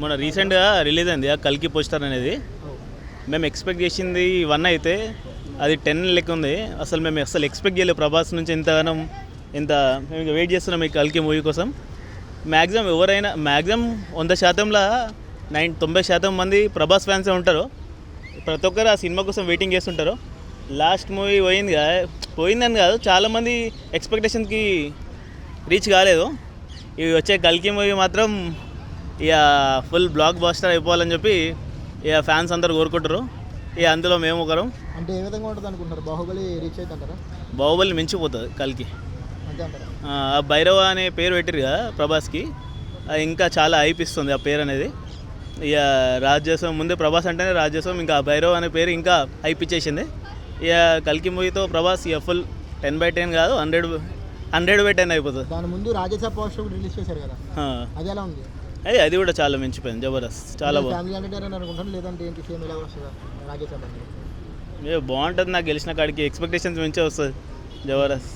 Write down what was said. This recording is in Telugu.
మొన్న రీసెంట్గా రిలీజ్ అయింది ఆ కల్కి పోస్టర్ అనేది. మేము ఎక్స్పెక్ట్ చేసింది 1 అయితే అది 10 లెక్క ఉంది. మేము అసలు ఎక్స్పెక్ట్ చేయలేదు ప్రభాస్ నుంచి ఇంతగానం మేము వెయిట్ చేస్తున్నాం ఈ కల్కి మూవీ కోసం. మ్యాక్సిమం 100%లో 90% మంది ప్రభాస్ ఫ్యాన్సే ఉంటారు. ప్రతి ఒక్కరు ఆ సినిమా కోసం వెయిటింగ్ చేస్తుంటారు. లాస్ట్ మూవీ పోయిందని కాదు, చాలామంది ఎక్స్పెక్టేషన్కి రీచ్ కాలేదు. ఇవి వచ్చే కల్కి మూవీ మాత్రం ఇక ఫుల్ బ్లాక్ బస్టర్ అయిపోవాలని చెప్పి ఇక ఫ్యాన్స్ అందరు కోరుకుంటారు. ఇక అందులో మేము ఒకరం. అంటే ఏ విధంగా ఉంటుంది అనుకుంటారు? బాహుబలి రీచ్ అయితే అంటారా? బాహుబలి మించిపోతుంది కల్కి. అంతే అంటారా? భైరవ అనే పేరు పెట్టారు కదా ప్రభాస్కి, అది ఇంకా చాలా హైప్ ఇస్తుంది ఆ పేరు అనేది. ఇక రాజేశ్వరం ముందే ప్రభాస్ అంటేనే రాజేశ్వరం, ఇంకా భైరవ్ అనే పేరు ఇంకా హైప్ ఇచ్చేసింది. ఇక కల్కి మూవీతో ప్రభాస్ ఇక ఫుల్ 10/10 కాదు 100/10 అయిపోతుంది. దాని ముందు రాజేశ్వర పోస్టర్ రిలీజ్ చేశారు కదా, అది ఎలా ఉంది? అది కూడా చాలా మించిపోయింది, జబర్దస్త్, చాలా బాగుంది. ఫ్యామిలీ ఎంటర్టైనర్ అనుకుంటాను, లేదంటే ఏంటి సేమ్ ఎలా వస్తుందా రాజేశ్వర? బాగుంటుంది. నాకు గెలిచిన కాడికి ఎక్స్పెక్టేషన్స్ మించే వస్తుంది జబర్దస్త్.